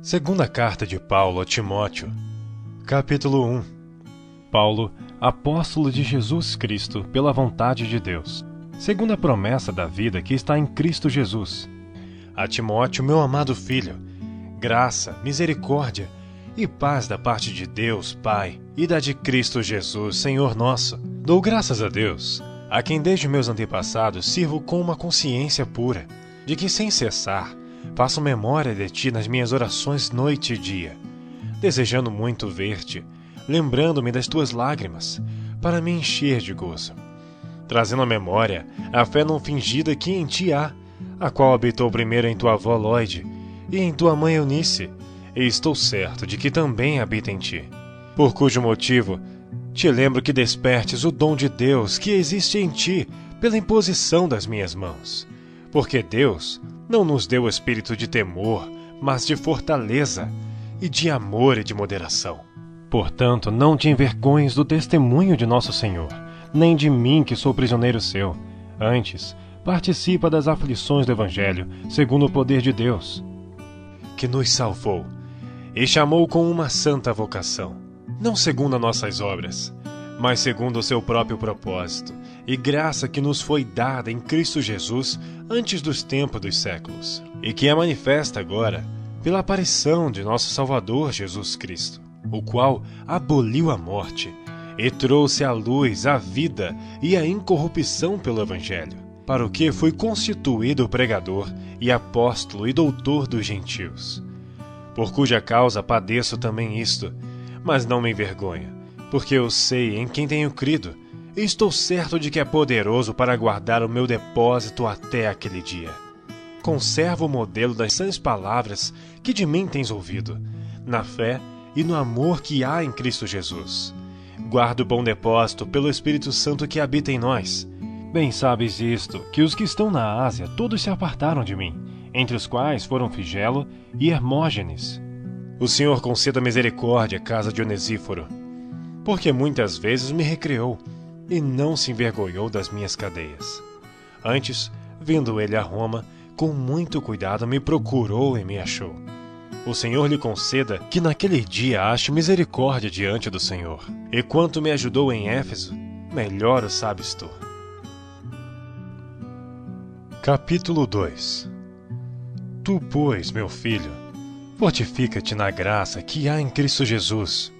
Segunda carta de Paulo a Timóteo, capítulo 1. Paulo, apóstolo de Jesus Cristo, pela vontade de Deus, segundo a promessa da vida que está em Cristo Jesus. A Timóteo, meu amado filho, graça, misericórdia e paz da parte de Deus, Pai, e da de Cristo Jesus, Senhor nosso. Dou graças a Deus, a quem desde meus antepassados sirvo com uma consciência pura, de que sem cessar faço memória de ti nas minhas orações noite e dia, desejando muito ver-te, lembrando-me das tuas lágrimas, para me encher de gozo, trazendo à memória a fé não fingida que em ti há, a qual habitou primeiro em tua avó Loide e em tua mãe Eunice, e estou certo de que também habita em ti. Por cujo motivo te lembro que despertes o dom de Deus que existe em ti pela imposição das minhas mãos. Porque Deus não nos deu o espírito de temor, mas de fortaleza, e de amor e de moderação. Portanto, não te envergonhes do testemunho de nosso Senhor, nem de mim que sou prisioneiro seu. Antes, participa das aflições do Evangelho, segundo o poder de Deus, que nos salvou e chamou com uma santa vocação, não segundo as nossas obras, mas segundo o seu próprio propósito e graça que nos foi dada em Cristo Jesus antes dos tempos dos séculos, e que é manifesta agora pela aparição de nosso Salvador Jesus Cristo, o qual aboliu a morte e trouxe à luz a vida e a incorrupção pelo Evangelho, para o que foi constituído pregador e apóstolo e doutor dos gentios, por cuja causa padeço também isto, mas não me envergonho, porque eu sei em quem tenho crido, e estou certo de que é poderoso para guardar o meu depósito até aquele dia. Conservo o modelo das sãs palavras que de mim tens ouvido, na fé e no amor que há em Cristo Jesus. Guardo o bom depósito pelo Espírito Santo que habita em nós. Bem sabes isto, que os que estão na Ásia todos se apartaram de mim, entre os quais foram Figelo e Hermógenes. O Senhor conceda misericórdia à casa de Onesíforo, porque muitas vezes me recreou e não se envergonhou das minhas cadeias. Antes, vindo ele a Roma, com muito cuidado me procurou e me achou. O Senhor lhe conceda que naquele dia ache misericórdia diante do Senhor. E quanto me ajudou em Éfeso, melhor o sabes tu. Capítulo 2. Tu, pois, meu filho, fortifica-te na graça que há em Cristo Jesus.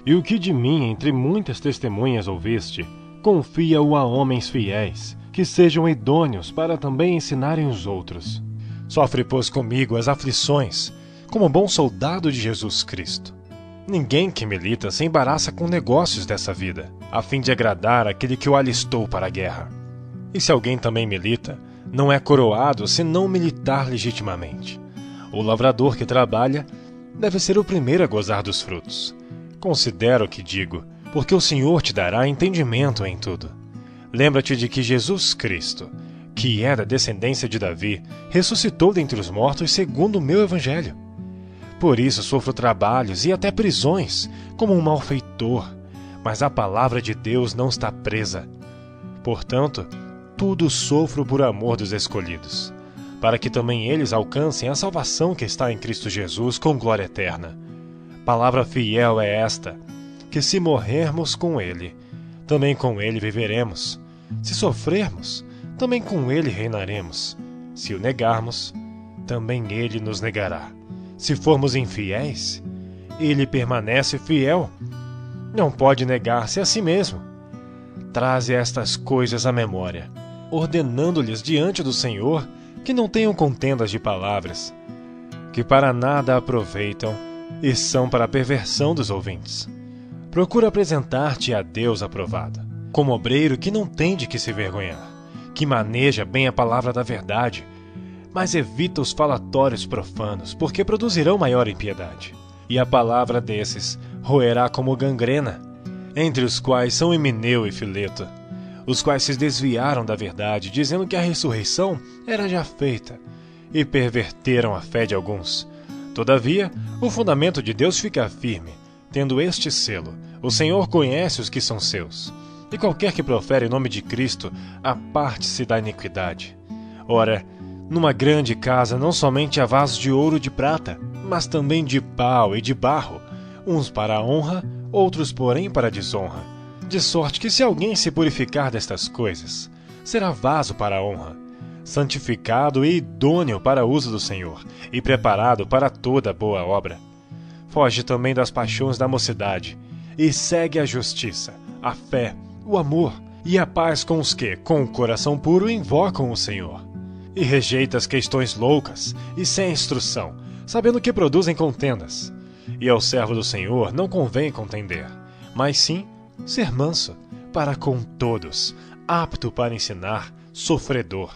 E o que de mim entre muitas testemunhas ouviste, confia-o a homens fiéis, que sejam idôneos para também ensinarem os outros. Sofre, pois, comigo as aflições, como bom soldado de Jesus Cristo. Ninguém que milita se embaraça com negócios dessa vida, a fim de agradar aquele que o alistou para a guerra. E se alguém também milita, não é coroado se não militar legitimamente. O lavrador que trabalha deve ser o primeiro a gozar dos frutos. Considera o que digo, porque o Senhor te dará entendimento em tudo. Lembra-te de que Jesus Cristo, que é da descendência de Davi, ressuscitou dentre os mortos segundo o meu evangelho. Por isso sofro trabalhos e até prisões, como um malfeitor, mas a palavra de Deus não está presa. Portanto, tudo sofro por amor dos escolhidos, para que também eles alcancem a salvação que está em Cristo Jesus com glória eterna. Palavra fiel é esta, que se morrermos com ele, também com ele viveremos. Se sofrermos, também com ele reinaremos. Se o negarmos, também ele nos negará. Se formos infiéis, ele permanece fiel. Não pode negar-se a si mesmo. Traze estas coisas à memória, ordenando-lhes diante do Senhor que não tenham contendas de palavras, que para nada aproveitam e são para a perversão dos ouvintes. Procura apresentar-te a Deus aprovado, como obreiro que não tem de que se vergonhar, que maneja bem a palavra da verdade, mas evita os falatórios profanos, porque produzirão maior impiedade. E a palavra desses roerá como gangrena, entre os quais são Himeneu e Fileto, os quais se desviaram da verdade, dizendo que a ressurreição era já feita, e perverteram a fé de alguns. Todavia, o fundamento de Deus fica firme, tendo este selo: o Senhor conhece os que são seus, e qualquer que profere o nome de Cristo, aparte-se da iniquidade. Ora, numa grande casa não somente há vasos de ouro e de prata, mas também de pau e de barro, uns para a honra, outros, porém, para a desonra. De sorte que se alguém se purificar destas coisas, será vaso para a honra, santificado e idôneo para o uso do Senhor, e preparado para toda boa obra. Foge também das paixões da mocidade, e segue a justiça, a fé, o amor e a paz com os que, com o coração puro, invocam o Senhor. E rejeita as questões loucas e sem instrução, sabendo que produzem contendas. E ao servo do Senhor não convém contender, mas sim ser manso para com todos, apto para ensinar, sofredor,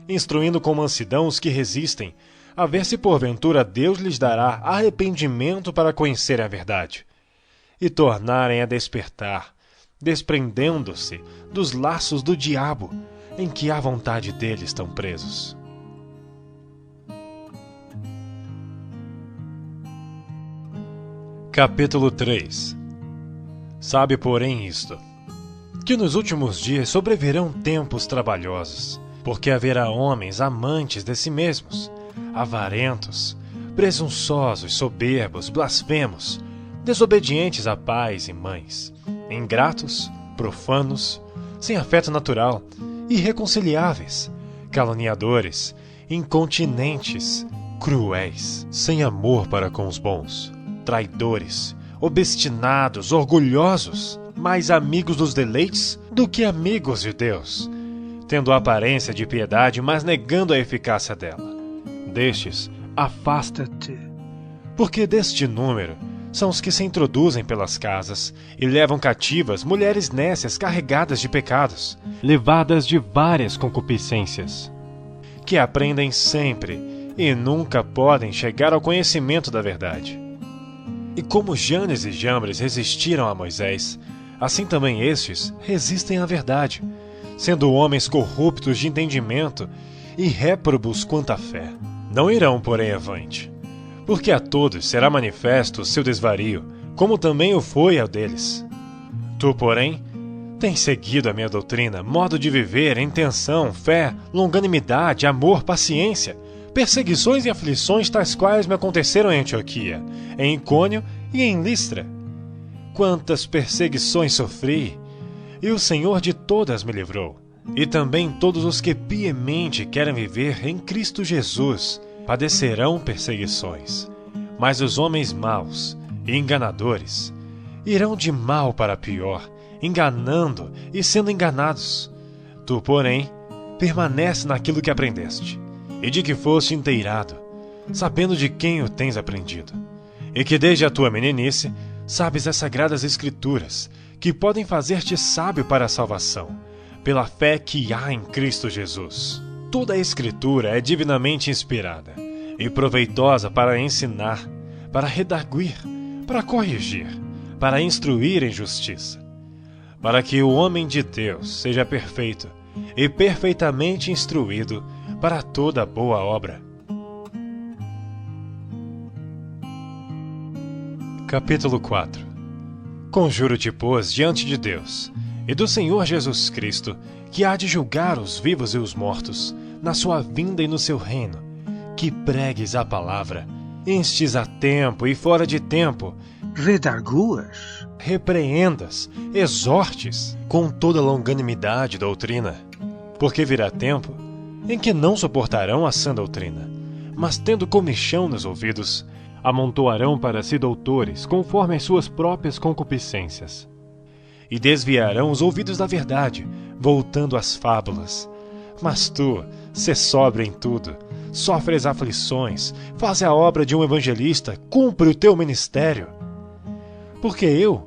instruindo com mansidão os que resistem, a ver se porventura Deus lhes dará arrependimento para conhecerem a verdade, e tornarem a despertar, desprendendo-se dos laços do diabo, em que à vontade dele estão presos. Capítulo 3. Sabe, porém, isto, que nos últimos dias sobrevirão tempos trabalhosos, porque haverá homens amantes de si mesmos, avarentos, presunçosos, soberbos, blasfemos, desobedientes a pais e mães, ingratos, profanos, sem afeto natural, irreconciliáveis, caluniadores, incontinentes, cruéis, sem amor para com os bons, traidores, obstinados, orgulhosos, mais amigos dos deleites do que amigos de Deus, tendo a aparência de piedade, mas negando a eficácia dela. Destes, afasta-te, porque deste número são os que se introduzem pelas casas e levam cativas mulheres nécias carregadas de pecados, levadas de várias concupiscências, que aprendem sempre e nunca podem chegar ao conhecimento da verdade. E como Janes e Jambres resistiram a Moisés, assim também estes resistem à verdade, sendo homens corruptos de entendimento e réprobos quanto à fé. Não irão, porém, avante, porque a todos será manifesto o seu desvario, como também o foi ao deles. Tu, porém, tens seguido a minha doutrina, modo de viver, intenção, fé, longanimidade, amor, paciência, perseguições e aflições tais quais me aconteceram em Antioquia, em Icônio e em Listra. Quantas perseguições sofri, e o Senhor de todas me livrou. E também todos os que piamente querem viver em Cristo Jesus padecerão perseguições. Mas os homens maus e enganadores irão de mal para pior, enganando e sendo enganados. Tu, porém, permanece naquilo que aprendeste, e de que foste inteirado, sabendo de quem o tens aprendido, e que desde a tua meninice sabes as sagradas Escrituras, que podem fazer-te sábio para a salvação, pela fé que há em Cristo Jesus. Toda a Escritura é divinamente inspirada e proveitosa para ensinar, para redarguir, para corrigir, para instruir em justiça, para que o homem de Deus seja perfeito e perfeitamente instruído para toda boa obra. Capítulo 4. Conjuro-te, pois, diante de Deus e do Senhor Jesus Cristo, que há de julgar os vivos e os mortos, na sua vinda e no seu reino, que pregues a palavra, instes a tempo e fora de tempo, redarguas, repreendas, exortes, com toda longanimidade e doutrina. Porque virá tempo em que não suportarão a sã doutrina, mas tendo comichão nos ouvidos, amontoarão para si doutores, conforme as suas próprias concupiscências. E desviarão os ouvidos da verdade, voltando às fábulas. Mas tu, sê sóbrio em tudo, sofre as aflições, faz a obra de um evangelista, cumpre o teu ministério. Porque eu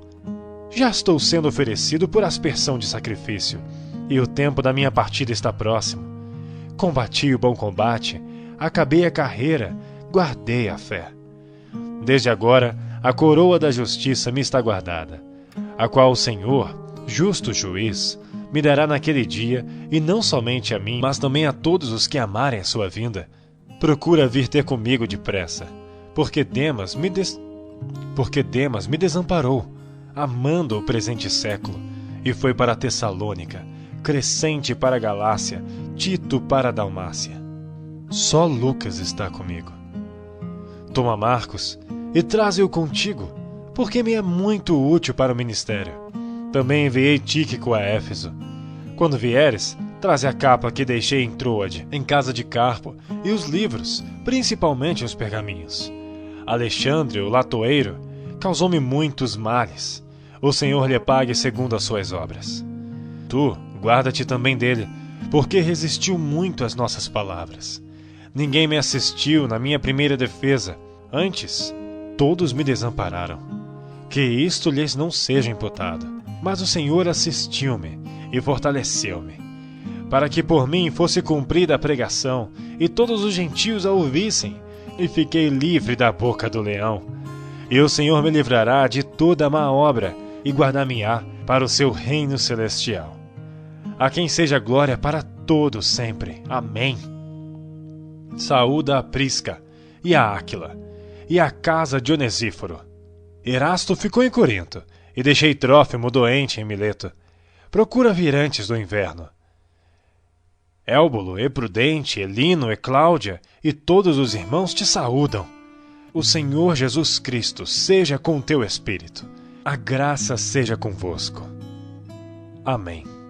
já estou sendo oferecido por aspersão de sacrifício, e o tempo da minha partida está próximo. Combati o bom combate, acabei a carreira, guardei a fé. Desde agora, a coroa da justiça me está guardada, a qual o Senhor, justo juiz, me dará naquele dia, e não somente a mim, mas também a todos os que amarem a sua vinda. Procura vir ter comigo depressa, porque Demas me desamparou, amando o presente século, e foi para Tessalônica, Crescente para a Galácia, Tito para a Dalmácia. Só Lucas está comigo. Toma Marcos e traze-o contigo, porque me é muito útil para o ministério. Também enviei Tíquico a Éfeso. Quando vieres, traze a capa que deixei em Troade, em casa de Carpo, e os livros, principalmente os pergaminhos. Alexandre, o latoeiro, causou-me muitos males. O Senhor lhe pague segundo as suas obras. Tu, guarda-te também dele, porque resistiu muito às nossas palavras. Ninguém me assistiu na minha primeira defesa. Antes, todos me desampararam. Que isto lhes não seja imputado. Mas o Senhor assistiu-me e fortaleceu-me, para que por mim fosse cumprida a pregação, e todos os gentios a ouvissem, e fiquei livre da boca do leão. E o Senhor me livrará de toda má obra, e guardar-me-á para o seu reino celestial. A quem seja glória para todos sempre. Amém. Saúda a Prisca, e a Áquila, e a casa de Onesíforo. Erasto ficou em Corinto, e deixei Trófimo doente em Mileto. Procura vir antes do inverno. Élbulo, e Prudente, Elino e Cláudia, e todos os irmãos te saúdam. O Senhor Jesus Cristo seja com teu espírito. A graça seja convosco. Amém.